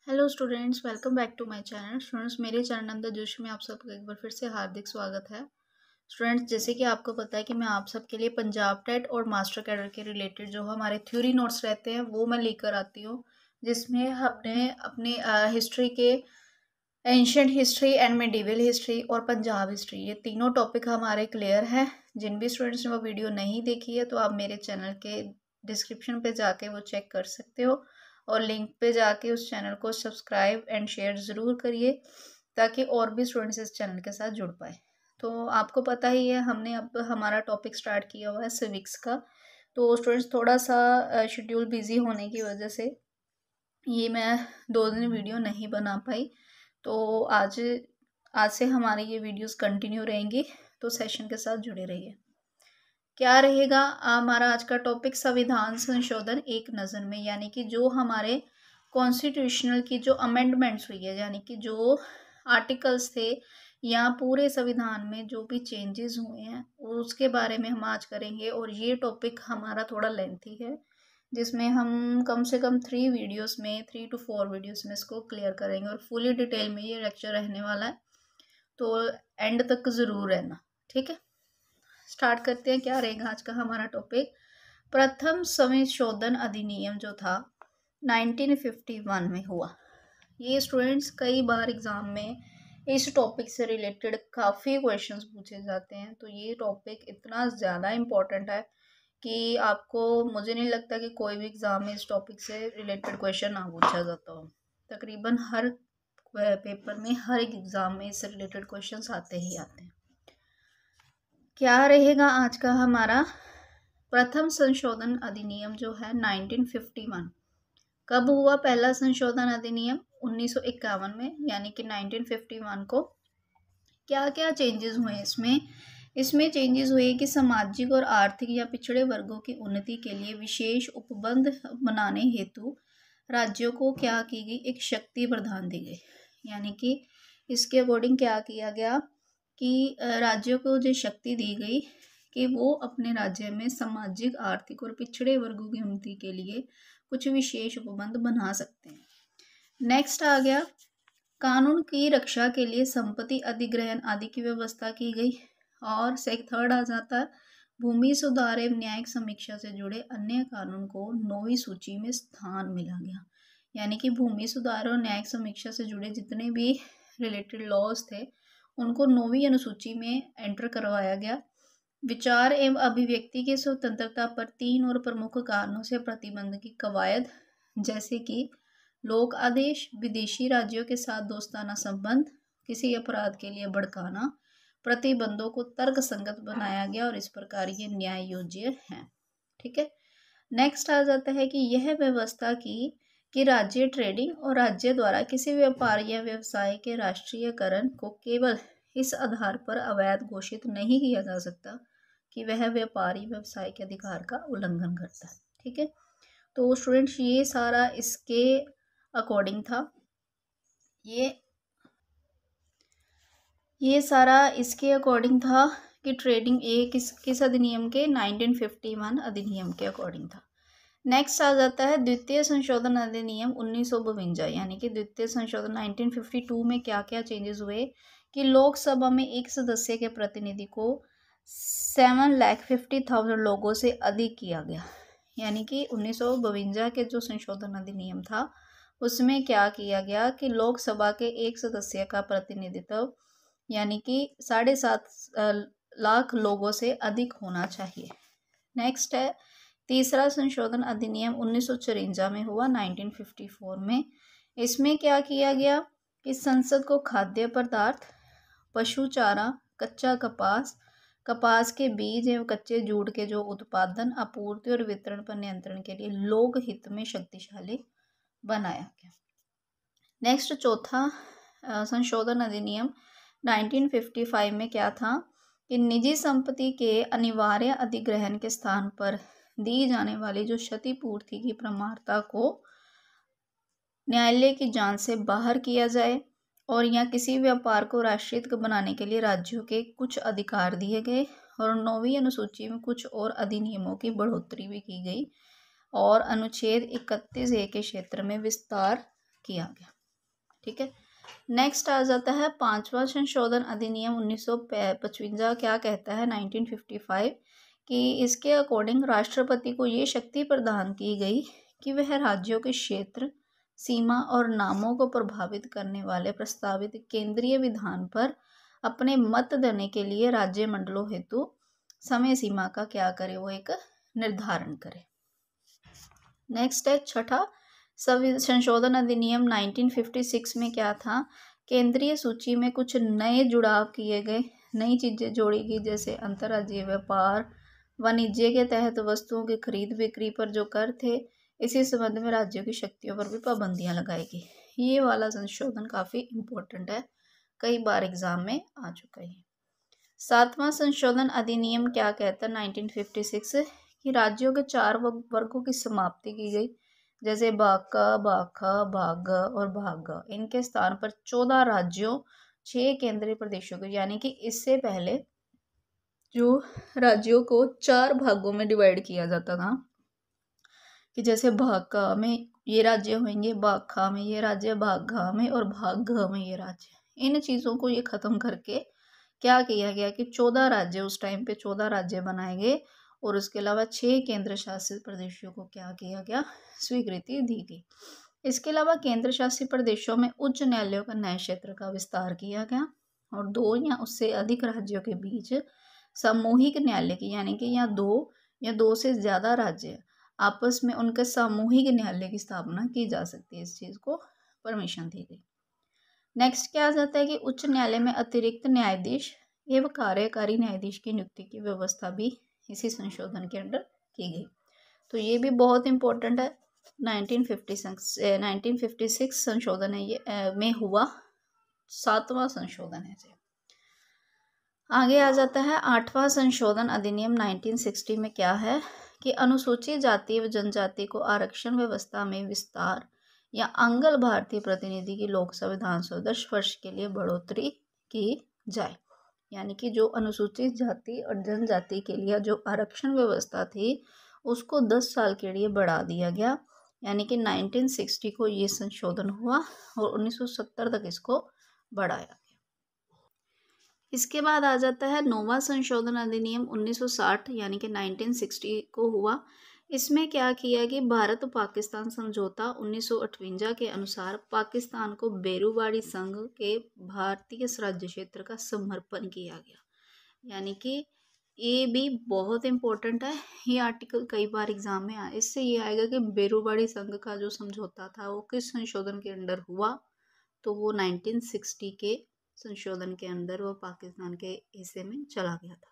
Hello students, welcome back to my channel. Students, मेरे channel Nanda Joshi में आप सबका एक बार फिर से हार्दिक स्वागत है। स्टूडेंट्स, जैसे कि आपको पता है कि मैं आप सबके लिए पंजाब टेट और मास्टर कैडर के रिलेटेड जो हमारे थ्योरी नोट्स रहते हैं वो मैं लेकर आती हूँ, जिसमें हमने अपनी हिस्ट्री के ancient history and medieval history और पंजाब हिस्ट्री, ये तीनों टॉपिक हमारे क्लियर है। जिन भी स्टूडेंट्स ने वो वीडियो नहीं देखी है तो आप मेरे चैनल के डिस्क्रिप्शन पे जाके वो चेक कर सकते हो और लिंक पे जाके उस चैनल को सब्सक्राइब एंड शेयर ज़रूर करिए ताकि और भी स्टूडेंट्स इस चैनल के साथ जुड़ पाए। तो आपको पता ही है, हमने अब हमारा टॉपिक स्टार्ट किया हुआ है सिविक्स का। तो स्टूडेंट्स, थोड़ा सा शेड्यूल बिजी होने की वजह से ये मैं 2 दिन वीडियो नहीं बना पाई। तो आज से हमारी ये वीडियोस कंटिन्यू रहेंगी, तो सेशन के साथ जुड़े रहिए। क्या रहेगा हमारा आज का टॉपिक? संविधान संशोधन एक नज़र में, यानी कि जो हमारे कॉन्स्टिट्यूशनल की जो अमेंडमेंट्स हुई है, यानी कि जो आर्टिकल्स थे या पूरे संविधान में जो भी चेंजेस हुए हैं उसके बारे में हम आज करेंगे। और ये टॉपिक हमारा थोड़ा लेंथी है, जिसमें हम कम से कम 3 to 4 वीडियोस में इसको क्लियर करेंगे और फुली डिटेल में ये लेक्चर रहने वाला है, तो एंड तक ज़रूर रहना, ठीक है। स्टार्ट करते हैं। क्या रहेगा आज का हमारा टॉपिक? प्रथम संशोधन अधिनियम जो था 1951 में हुआ। ये स्टूडेंट्स कई बार एग्जाम में इस टॉपिक से रिलेटेड काफ़ी क्वेश्चंस पूछे जाते हैं, तो ये टॉपिक इतना ज़्यादा इम्पोर्टेंट है कि आपको, मुझे नहीं लगता कि कोई भी एग्ज़ाम में इस टॉपिक से रिलेटेड क्वेश्चन ना पूछा जाता हो। तकरीबन हर पेपर में, हर एक एग्ज़ाम में इससे रिलेटेड क्वेश्चंस आते ही आते हैं। क्या रहेगा आज का हमारा? प्रथम संशोधन अधिनियम जो है 1951। कब हुआ पहला संशोधन अधिनियम? 1951 में, यानी कि 1951 को। क्या क्या चेंजेस हुए इसमें चेंजेस हुए कि सामाजिक और आर्थिक या पिछड़े वर्गों की उन्नति के लिए विशेष उपबंध बनाने हेतु राज्यों को क्या की गई? एक शक्ति प्रदान दी गई। यानी कि इसके अकॉर्डिंग क्या किया गया कि राज्यों को जो शक्ति दी गई कि वो अपने राज्य में सामाजिक, आर्थिक और पिछड़े वर्गों की उन्नति के लिए कुछ विशेष उपबंध बना सकते हैं। नेक्स्ट आ गया, कानून की रक्षा के लिए संपत्ति अधिग्रहण आदि की व्यवस्था की गई। और थर्ड आ जाता है, भूमि सुधार एवं न्यायिक समीक्षा से जुड़े अन्य कानून को 9वीं सूची में स्थान मिला गया। यानी कि भूमि सुधार और न्यायिक समीक्षा से जुड़े जितने भी रिलेटेड लॉज थे उनको 9वीं अनुसूची में एंटर करवाया गया। विचार एवं अभिव्यक्ति की स्वतंत्रता पर 3 और प्रमुख कारणों से प्रतिबंध की कवायद, जैसे कि लोक आदेश, विदेशी राज्यों के साथ दोस्ताना संबंध, किसी अपराध के लिए भड़काना, प्रतिबंधों को तर्कसंगत बनाया गया और इस प्रकार ये न्याय योग्य हैं, ठीक है। नेक्स्ट आ जाता है कि यह व्यवस्था की कि राज्य ट्रेडिंग और राज्य द्वारा किसी व्यापार या व्यवसाय के राष्ट्रीयकरण को केवल इस आधार पर अवैध घोषित नहीं किया जा सकता कि वह व्यापारी व्यवसाय के अधिकार का उल्लंघन करता है, ठीक है। तो स्टूडेंट्स, ये सारा इसके अकॉर्डिंग था। ये सारा इसके अकॉर्डिंग था कि ट्रेडिंग किस अधिनियम के? 1951 अधिनियम के अकॉर्डिंग था। नेक्स्ट आ जाता है द्वितीय संशोधन अधिनियम 1952, यानी कि द्वितीय संशोधन 1952 में क्या क्या चेंजेस हुए कि लोकसभा में एक सदस्य के प्रतिनिधि को 7,50,000 लोगों से अधिक किया गया। यानी कि 1952 के जो संशोधन अधिनियम था उसमें क्या किया गया कि लोकसभा के एक सदस्य का प्रतिनिधित्व यानी कि 7.5 लाख लोगों से अधिक होना चाहिए। नेक्स्ट है तीसरा संशोधन अधिनियम 1954 में हुआ, 1954 में। इसमें क्या किया गया कि संसद को खाद्य पदार्थ, पशु चारा, कच्चा कपास, कपास के बीज एवं कच्चे जूट के जो उत्पादन, आपूर्ति और वितरण पर नियंत्रण के लिए लोक हित में शक्तिशाली बनाया गया। नेक्स्ट चौथा संशोधन अधिनियम 1955 में क्या था कि निजी संपत्ति के अनिवार्य अधिग्रहण के स्थान पर दी जाने वाली जो क्षतिपूर्ति की प्रमाणता को न्यायालय की जांच से बाहर किया जाए और या किसी व्यापार को राष्ट्रीय बनाने के लिए राज्यों के कुछ अधिकार दिए गए और 9वीं अनुसूची में कुछ और अधिनियमों की बढ़ोतरी भी की गई और अनुच्छेद 31A के क्षेत्र में विस्तार किया गया। ठीक है, नेक्स्ट आ जाता है 5वां संशोधन अधिनियम 1955। क्या कहता है 1955 कि इसके अकॉर्डिंग राष्ट्रपति को ये शक्ति प्रदान की गई कि वह राज्यों के क्षेत्र, सीमा और नामों को प्रभावित करने वाले प्रस्तावित केंद्रीय विधान पर अपने मत देने के लिए राज्य मंडलों हेतु समय सीमा का क्या करे, वो एक निर्धारण करे। नेक्स्ट है छठा संशोधन अधिनियम 1956 में क्या था, केंद्रीय सूची में कुछ नए जुड़ाव किए गए, नई चीज़ें जोड़ी गई, जैसे अंतर्राज्यीय व्यापार, वाणिज्य के तहत वस्तुओं की खरीद बिक्री पर जो कर थे, इसी संबंध में राज्यों की शक्तियों पर भी पाबंदियां लगाई गई। ये वाला संशोधन काफ़ी इम्पोर्टेंट है, कई बार एग्जाम में आ चुका है। 7वां संशोधन अधिनियम क्या कहता है 1956 कि राज्यों के 4 वर्गों की समाप्ति की गई, जैसे बाका, बाखा, भागा और भागा। इनके स्थान पर 14 राज्यों, 6 केंद्रीय प्रदेशों को, यानी कि इससे पहले जो राज्यों को 4 भागों में डिवाइड किया जाता था कि जैसे भाका में ये राज्य होंगे, बाखा में ये राज्य, भागा में और भागा में ये राज्य। इन चीज़ों को ये ख़त्म करके क्या किया गया कि 14 राज्य, उस टाइम पे 14 राज्य बनाए गए और उसके अलावा 6 केंद्र शासित प्रदेशों को क्या किया गया, स्वीकृति दी गई। इसके अलावा केंद्र शासित प्रदेशों में उच्च न्यायालयों का न्याय क्षेत्र का विस्तार किया गया और 2 या उससे अधिक राज्यों के बीच सामूहिक न्यायालय की, यानी कि यहाँ 2 या 2 से ज़्यादा राज्य आपस में उनके सामूहिक न्यायालय की स्थापना की जा सकती है। इस चीज़ को परमिशन दी गई। नेक्स्ट क्या आ जाता है कि उच्च न्यायालय में अतिरिक्त न्यायाधीश एवं कार्यकारी न्यायाधीश की नियुक्ति की व्यवस्था भी इसी संशोधन के अंडर की गई। तो ये भी बहुत इम्पोर्टेंट है। 1956 संशोधन है, ये में हुआ 7वां संशोधन है। आगे आ जाता है 8वां संशोधन अधिनियम 1960 में क्या है कि अनुसूचित जाति व जनजाति को आरक्षण व्यवस्था में विस्तार या अंगल भारतीय प्रतिनिधि की लोकसभा विधानसभा 10 वर्ष के लिए बढ़ोतरी की जाए। यानी कि जो अनुसूचित जाति और जनजाति के लिए जो आरक्षण व्यवस्था थी उसको 10 साल के लिए बढ़ा दिया गया। यानी कि 1960 को ये संशोधन हुआ और 1970 तक इसको बढ़ाया गया। इसके बाद आ जाता है 9वां संशोधन अधिनियम 1960 यानी कि 1960 को हुआ। इसमें क्या किया कि भारत पाकिस्तान समझौता 1958 के अनुसार पाकिस्तान को बेरूवाड़ी संघ के भारतीय राज्य क्षेत्र का समर्पण किया गया। यानी कि ये भी बहुत इम्पोर्टेंट है, ये आर्टिकल कई बार एग्जाम में आया। इससे ये आएगा कि बेरूवाड़ी संघ का जो समझौता था वो किस संशोधन के अंडर हुआ, तो वो 1960 के संशोधन के अंदर वो पाकिस्तान के हिस्से में चला गया था।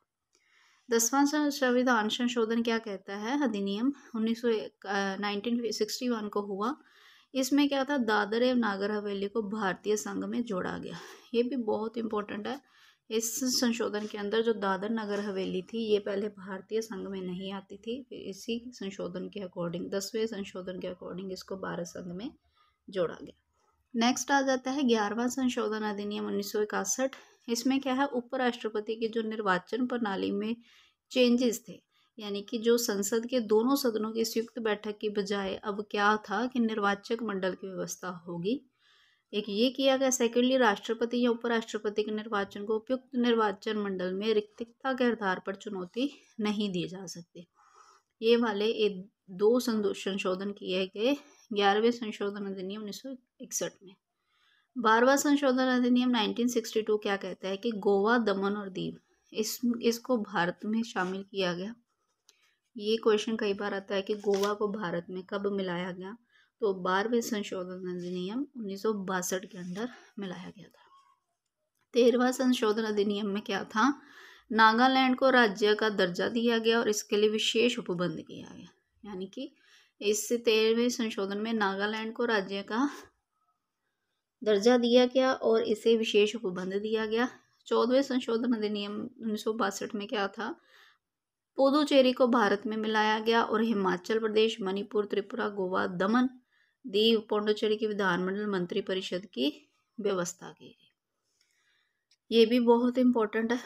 10वां संविधान संशोधन क्या कहता है, अधिनियम 1961 को हुआ। इसमें क्या था, दादर एवं नागर हवेली को भारतीय संघ में जोड़ा गया। ये भी बहुत इंपॉर्टेंट है। इस संशोधन के अंदर जो दादर नगर हवेली थी ये पहले भारतीय संघ में नहीं आती थी, फिर इसी संशोधन के अकॉर्डिंग 10वें संशोधन के अकॉर्डिंग इसको भारत संघ में जोड़ा गया। नेक्स्ट आ जाता है 11वां संशोधन अधिनियम 1961। इसमें क्या है, उपराष्ट्रपति की जो निर्वाचन प्रणाली में चेंजेस थे, यानी कि जो संसद के दोनों सदनों की संयुक्त बैठक की बजाय अब क्या था कि निर्वाचक मंडल की व्यवस्था होगी। एक ये किया गया। सेकेंडली, राष्ट्रपति या उपराष्ट्रपति के निर्वाचन को उपयुक्त निर्वाचन मंडल में रिक्तता के आधार पर चुनौती नहीं दी जा सकती। ये वाले 2 संशोधन किए गए 11वें संशोधन अधिनियम 1961 में। 12वां संशोधन अधिनियम 1962 क्या कहता है कि गोवा, दमन और दीव इसको भारत में शामिल किया गया। ये क्वेश्चन कई बार आता है कि गोवा को भारत में कब मिलाया गया, तो 12वें संशोधन अधिनियम 1962 के अंदर मिलाया गया था। 13वां संशोधन अधिनियम में क्या था, नागालैंड को राज्य का दर्जा दिया गया और इसके लिए विशेष उपबंध किया गया। यानी कि इस 13वें संशोधन में नागालैंड को राज्य का दर्जा दिया गया और इसे विशेष उपबंध दिया गया। 14वें संशोधन अधिनियम 1962 में क्या था, पुदुचेरी को भारत में मिलाया गया और हिमाचल प्रदेश, मणिपुर, त्रिपुरा, गोवा, दमन, दीव, पौंडुचेरी की विधानमंडल मंत्री परिषद की व्यवस्था की गई। ये भी बहुत इंपॉर्टेंट है।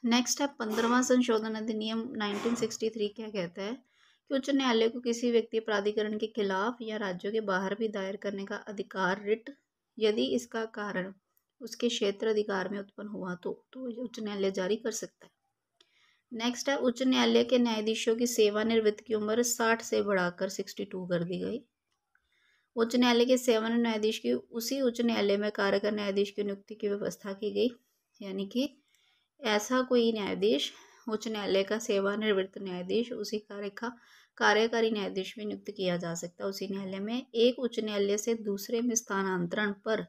नेक्स्ट है 15वां संशोधन अधिनियम 1963 क्या कहता है कि उच्च न्यायालय को किसी व्यक्ति प्राधिकरण के खिलाफ या राज्यों के बाहर भी दायर करने का अधिकार रिट यदि इसका कारण उसके क्षेत्र अधिकार में उत्पन्न हुआ तो उच्च न्यायालय जारी कर सकता है। नेक्स्ट है उच्च न्यायालय के न्यायाधीशों की सेवानिवृत्ति की उम्र 60 से बढ़ाकर 62 कर दी गई। उच्च न्यायालय के सेवानिवृत्त न्यायाधीश की उसी उच्च न्यायालय में कार्य कर न्यायाधीश की नियुक्ति की व्यवस्था की गई, यानी कि ऐसा कोई न्यायाधीश उच्च न्यायालय का सेवानिवृत्त न्यायाधीश उसी कार्यकारी न्यायाधीश में नियुक्त किया जा सकता है उसी न्यायालय में। एक उच्च न्यायालय से दूसरे में स्थानांतरण पर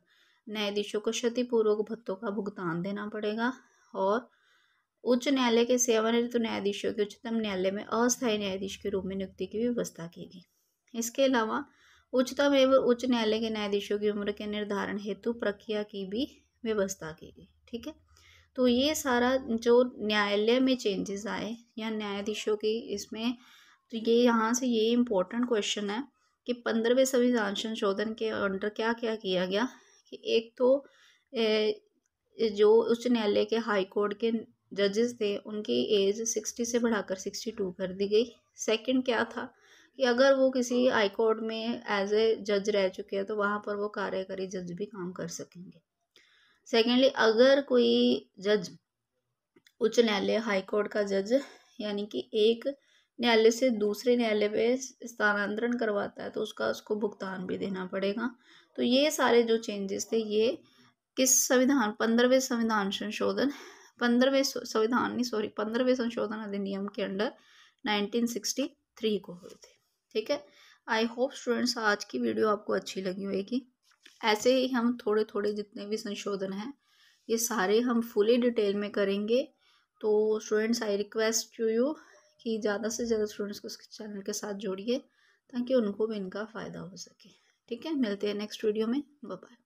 न्यायाधीशों को क्षतिपूर्वक भत्तों का भुगतान देना पड़ेगा और उच्च न्यायालय के सेवानिवृत्त न्यायाधीशों की उच्चतम न्यायालय में अस्थायी न्यायाधीश के रूप में नियुक्ति की व्यवस्था की गई। इसके अलावा उच्चतम एवं उच्च न्यायालय के न्यायाधीशों की उम्र के निर्धारण हेतु प्रक्रिया की भी व्यवस्था की गई। ठीक है, तो ये सारा जो न्यायालय में चेंजेस आए या न्यायाधीशों की इसमें, तो ये यहाँ से ये इम्पोर्टेंट क्वेश्चन है कि 15वें संविधान संशोधन के अंडर क्या क्या किया गया कि एक तो जो उच्च न्यायालय के हाई कोर्ट के जजेस थे उनकी एज 60 से बढ़ाकर 62 कर दी गई। सेकंड क्या था कि अगर वो किसी हाई कोर्ट में एज ए जज रह चुके हैं तो वहाँ पर वो कार्यकारी जज भी काम कर सकेंगे। सेकेंडली, अगर कोई जज उच्च न्यायालय हाई कोर्ट का जज यानी कि एक न्यायालय से दूसरे न्यायालय में स्थानांतरण करवाता है तो उसको भुगतान भी देना पड़ेगा। तो ये सारे जो चेंजेस थे ये किस संविधान 15वें संविधान संशोधन 15वें संशोधन अधिनियम के अंडर 1963 को हुए थे। ठीक है, आई होप स्टूडेंट्स आज की वीडियो आपको अच्छी लगी होगी। ऐसे ही हम थोड़े थोड़े जितने भी संशोधन हैं ये सारे हम फुली डिटेल में करेंगे। तो students I request to you कि ज़्यादा से ज़्यादा स्टूडेंट्स को इस चैनल के साथ जोड़िए ताकि उनको भी इनका फ़ायदा हो सके। ठीक है, मिलते हैं नेक्स्ट वीडियो में। Bye bye.